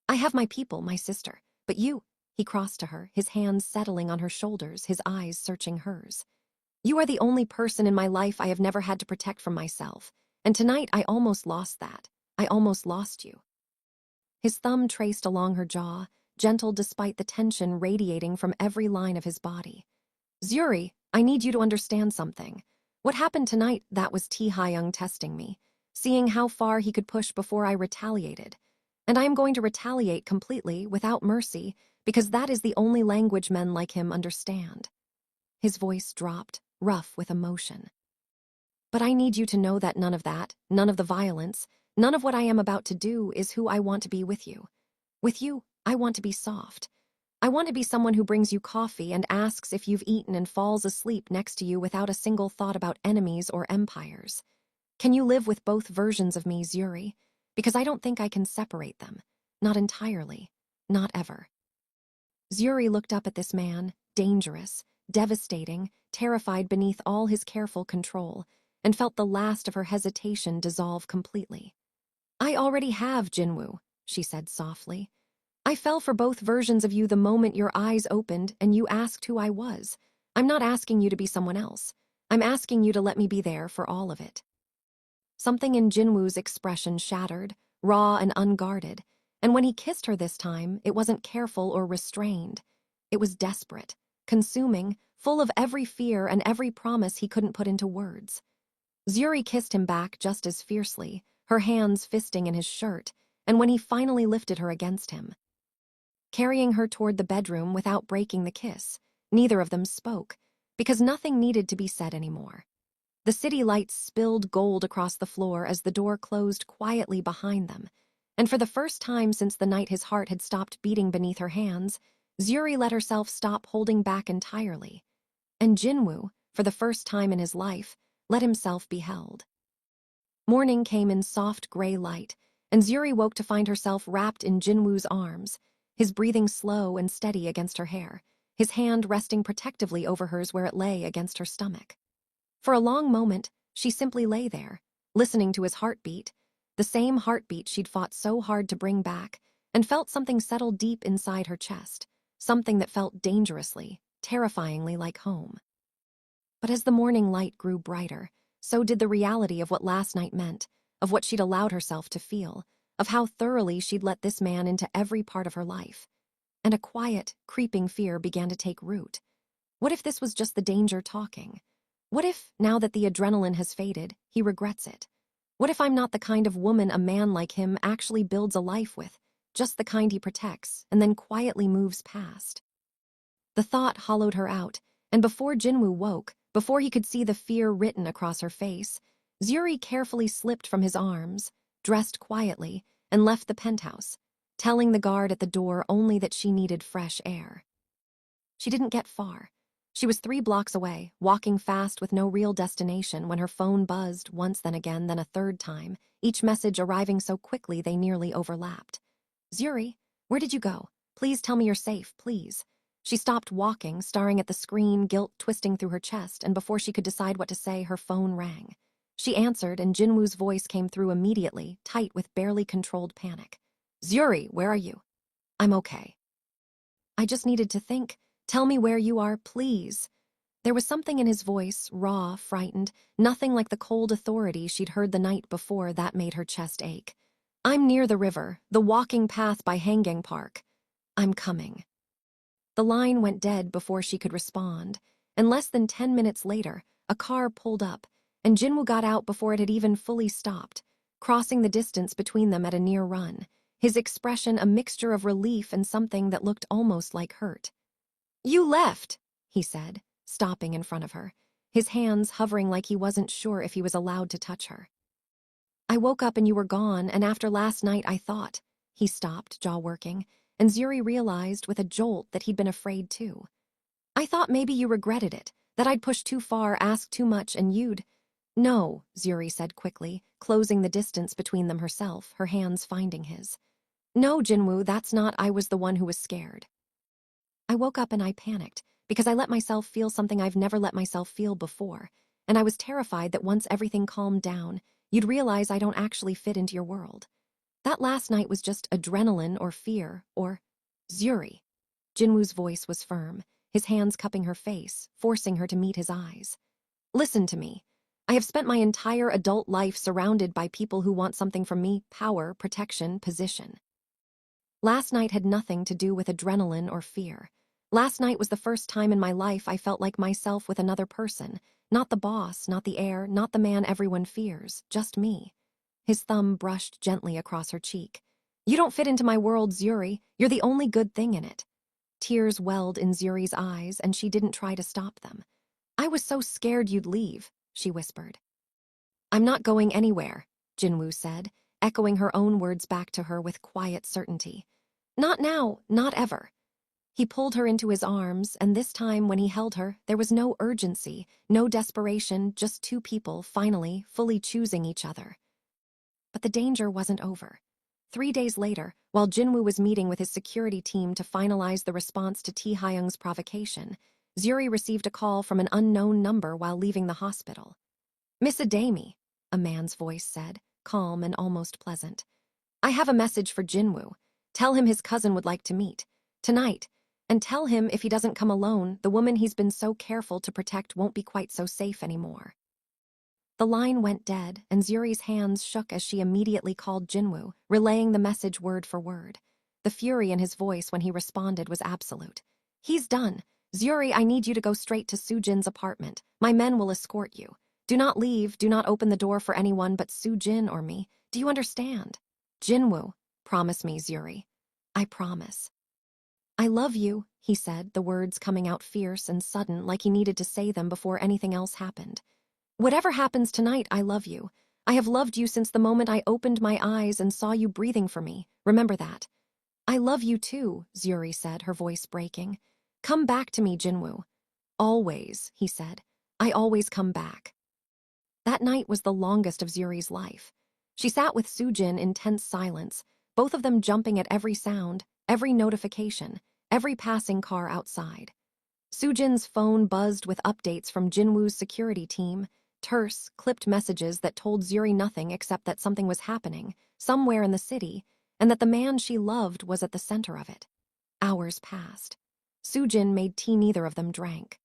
I have my people, my sister, but you He crossed to her, his hands settling on her shoulders, his eyes searching hers. You are the only person in my life I have never had to protect from myself, and tonight I almost lost that. I almost lost you. His thumb traced along her jaw, gentle despite the tension radiating from every line of his body. Zuri, I need you to understand something. What happened tonight, that was T. Hyung testing me, seeing how far he could push before I retaliated. And I am going to retaliate completely, without mercy, because that is the only language men like him understand. His voice dropped, rough with emotion. But I need you to know that none of that, none of the violence, none of what I am about to do is who I want to be with you. With you, I want to be soft. I want to be someone who brings you coffee and asks if you've eaten and falls asleep next to you without a single thought about enemies or empires. Can you live with both versions of me, Zuri? Because I don't think I can separate them. Not entirely. Not ever. Zuri looked up at this man, dangerous, devastating, terrified beneath all his careful control, and felt the last of her hesitation dissolve completely. I already have, Jinwoo, she said softly. I fell for both versions of you the moment your eyes opened and you asked who I was. I'm not asking you to be someone else. I'm asking you to let me be there for all of it. Something in Jinwoo's expression shattered, raw and unguarded, and when he kissed her this time, it wasn't careful or restrained. It was desperate, consuming, full of every fear and every promise he couldn't put into words. Zuri kissed him back just as fiercely, her hands fisting in his shirt, and when he finally lifted her against him, carrying her toward the bedroom without breaking the kiss, neither of them spoke, because nothing needed to be said anymore. The city lights spilled gold across the floor as the door closed quietly behind them, and for the first time since the night his heart had stopped beating beneath her hands, Zuri let herself stop holding back entirely. And Jinwoo, for the first time in his life, let himself be held. Morning came in soft gray light, and Zuri woke to find herself wrapped in Jinwoo's arms, his breathing slow and steady against her hair, his hand resting protectively over hers where it lay against her stomach. For a long moment, she simply lay there, listening to his heartbeat, the same heartbeat she'd fought so hard to bring back, and felt something settle deep inside her chest, something that felt dangerously, terrifyingly like home. But as the morning light grew brighter, so did the reality of what last night meant, of what she'd allowed herself to feel, of how thoroughly she'd let this man into every part of her life. And a quiet, creeping fear began to take root. What if this was just the danger talking? What if, now that the adrenaline has faded, he regrets it? What if I'm not the kind of woman a man like him actually builds a life with, just the kind he protects, and then quietly moves past? The thought hollowed her out, and before Jinwoo woke, before he could see the fear written across her face, Zuri carefully slipped from his arms, dressed quietly, and left the penthouse, telling the guard at the door only that she needed fresh air. She didn't get far. She was 3 blocks away, walking fast with no real destination when her phone buzzed once, then again, then a third time, each message arriving so quickly they nearly overlapped. Zuri, where did you go? Please tell me you're safe, please. She stopped walking, staring at the screen, guilt twisting through her chest, and before she could decide what to say, her phone rang. She answered, and Jinwoo's voice came through immediately, tight with barely controlled panic. Zuri, where are you? I'm okay. I just needed to think. Tell me where you are, please. There was something in his voice, raw, frightened, nothing like the cold authority she'd heard the night before that made her chest ache. I'm near the river, the walking path by Hanggang Park. I'm coming. The line went dead before she could respond, and less than 10 minutes later, a car pulled up, and Jinwoo got out before it had even fully stopped, crossing the distance between them at a near run, his expression a mixture of relief and something that looked almost like hurt. You left, he said, stopping in front of her, his hands hovering like he wasn't sure if he was allowed to touch her. I woke up and you were gone, and after last night I thought. He stopped, jaw working, and Zuri realized with a jolt that he'd been afraid too. I thought maybe you regretted it, that I'd pushed too far, asked too much, and you'd... No, Zuri said quickly, closing the distance between them herself, her hands finding his. No, Jinwoo, that's not. I was the one who was scared. I woke up and I panicked, because I let myself feel something I've never let myself feel before, and I was terrified that once everything calmed down, you'd realize I don't actually fit into your world. That last night was just adrenaline or fear or Zuri. Jinwoo's voice was firm, his hands cupping her face, forcing her to meet his eyes. Listen to me. I have spent my entire adult life surrounded by people who want something from me: power, protection, position. Last night had nothing to do with adrenaline or fear. Last night was the first time in my life I felt like myself with another person. Not the boss, not the heir, not the man everyone fears, just me. His thumb brushed gently across her cheek. You don't fit into my world, Zuri. You're the only good thing in it. Tears welled in Zuri's eyes, and she didn't try to stop them. I was so scared you'd leave, she whispered. I'm not going anywhere, Jinwoo said, echoing her own words back to her with quiet certainty. Not now, not ever. He pulled her into his arms, and this time when he held her, there was no urgency, no desperation, just two people, finally, fully choosing each other. But the danger wasn't over. 3 days later, while Jinwoo was meeting with his security team to finalize the response to Taehyung's provocation, Zuri received a call from an unknown number while leaving the hospital. Miss Adami, a man's voice said, calm and almost pleasant. I have a message for Jinwoo. Tell him his cousin would like to meet. Tonight. And tell him if he doesn't come alone, the woman he's been so careful to protect won't be quite so safe anymore. The line went dead, and Zuri's hands shook as she immediately called Jinwoo, relaying the message word for word. The fury in his voice when he responded was absolute. He's done. Zuri, I need you to go straight to Soo-jin's apartment. My men will escort you. Do not leave, do not open the door for anyone but Soo-jin or me. Do you understand? Jinwoo, promise me, Zuri. I promise. I love you, he said, the words coming out fierce and sudden, like he needed to say them before anything else happened. Whatever happens tonight, I love you. I have loved you since the moment I opened my eyes and saw you breathing for me. Remember that. I love you too, Zuri said, her voice breaking. Come back to me, Jinwoo. Always, he said. I always come back. That night was the longest of Zuri's life. She sat with Soo-jin in tense silence, both of them jumping at every sound, every notification, every passing car outside. Soo-jin's phone buzzed with updates from Jinwoo's security team, terse, clipped messages that told Zuri nothing except that something was happening, somewhere in the city, and that the man she loved was at the center of it. Hours passed. Soo-jin made tea neither of them drank.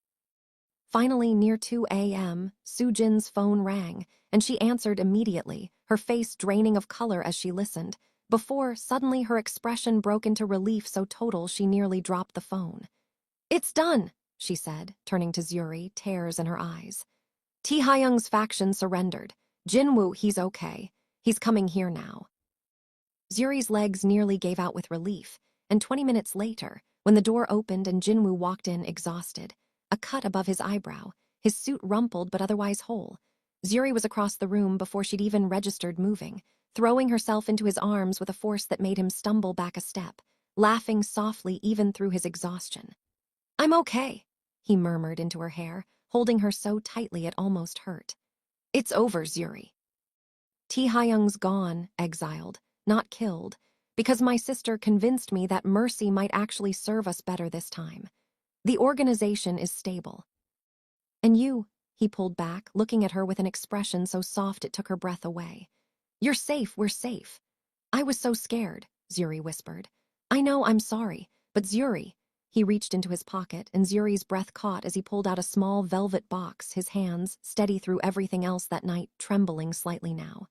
Finally, near 2 a.m., Soo-jin's phone rang, and she answered immediately, her face draining of color as she listened, before suddenly her expression broke into relief so total she nearly dropped the phone. It's done, she said, turning to Zuri, tears in her eyes. Taehyung's faction surrendered. Jinwoo, he's okay. He's coming here now. Zuri's legs nearly gave out with relief, and 20 minutes later, when the door opened and Jinwoo walked in exhausted, a cut above his eyebrow, his suit rumpled but otherwise whole, Zuri was across the room before she'd even registered moving, throwing herself into his arms with a force that made him stumble back a step, laughing softly even through his exhaustion. I'm okay, he murmured into her hair, holding her so tightly it almost hurt. It's over, Zuri. Taehyung's gone, exiled, not killed, because my sister convinced me that mercy might actually serve us better this time. The organization is stable. And you, he pulled back, looking at her with an expression so soft it took her breath away. You're safe, we're safe. I was so scared, Zuri whispered. I know, I'm sorry, but Zuri. He reached into his pocket, and Zuri's breath caught as he pulled out a small velvet box, his hands, steady through everything else that night, trembling slightly now.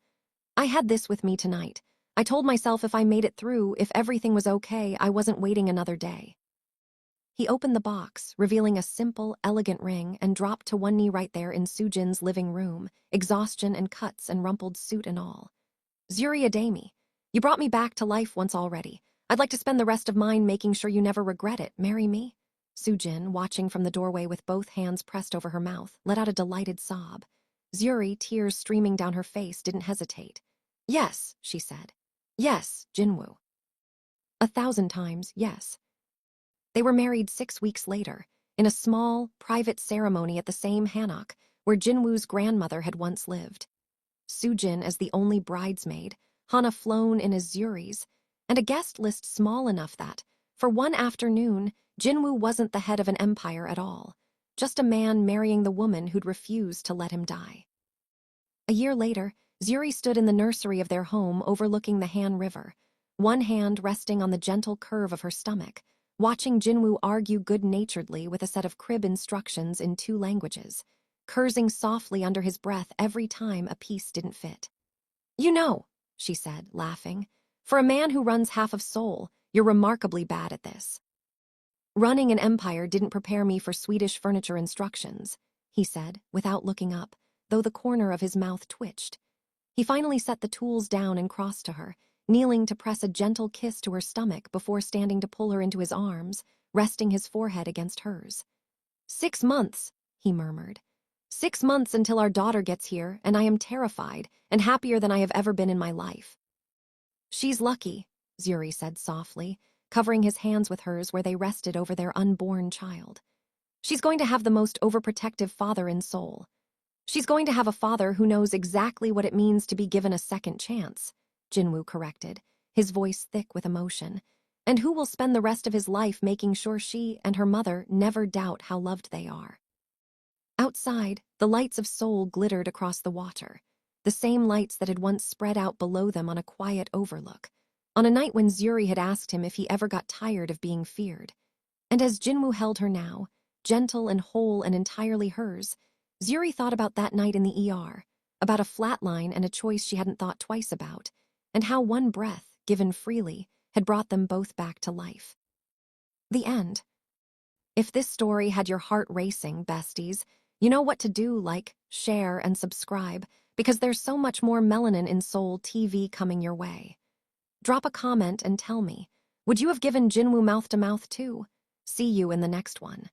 I had this with me tonight. I told myself if I made it through, if everything was okay, I wasn't waiting another day. He opened the box, revealing a simple, elegant ring, and dropped to one knee right there in Soo-jin's living room, exhaustion and cuts and rumpled suit and all. Zuri Adami, you brought me back to life once already. I'd like to spend the rest of mine making sure you never regret it. Marry me? Soo-jin, watching from the doorway with both hands pressed over her mouth, let out a delighted sob. Zuri, tears streaming down her face, didn't hesitate. Yes, she said. Yes, Jinwoo. 1,000 times, yes. They were married 6 weeks later, in a small, private ceremony at the same hanok where Jinwoo's grandmother had once lived. Soo-jin as the only bridesmaid, Hana flown in as Zuri's, and a guest list small enough that, for one afternoon, Jinwoo wasn't the head of an empire at all, just a man marrying the woman who'd refused to let him die. A year later, Zuri stood in the nursery of their home overlooking the Han River, one hand resting on the gentle curve of her stomach, watching Jinwoo argue good-naturedly with a set of crib instructions in 2 languages, cursing softly under his breath every time a piece didn't fit. "You know," she said, laughing, "for a man who runs half of Seoul, you're remarkably bad at this." "Running an empire didn't prepare me for Swedish furniture instructions," he said, without looking up, though the corner of his mouth twitched. He finally set the tools down and crossed to her, kneeling to press a gentle kiss to her stomach before standing to pull her into his arms, resting his forehead against hers. 6 months, he murmured. 6 months until our daughter gets here, and I am terrified and happier than I have ever been in my life. She's lucky, Zuri said softly, covering his hands with hers where they rested over their unborn child. She's going to have the most overprotective father in Seoul. She's going to have a father who knows exactly what it means to be given a second chance, Jinwoo corrected, his voice thick with emotion, and who will spend the rest of his life making sure she and her mother never doubt how loved they are. Outside, the lights of Seoul glittered across the water, the same lights that had once spread out below them on a quiet overlook, on a night when Zuri had asked him if he ever got tired of being feared. And as Jinwoo held her now, gentle and whole and entirely hers, Zuri thought about that night in the ER, about a flatline and a choice she hadn't thought twice about, and how one breath, given freely, had brought them both back to life. The end. If this story had your heart racing, besties, you know what to do, like, share, and subscribe, because there's so much more Melanin in Seoul TV coming your way. Drop a comment and tell me, would you have given Jinwoo mouth-to-mouth too? See you in the next one.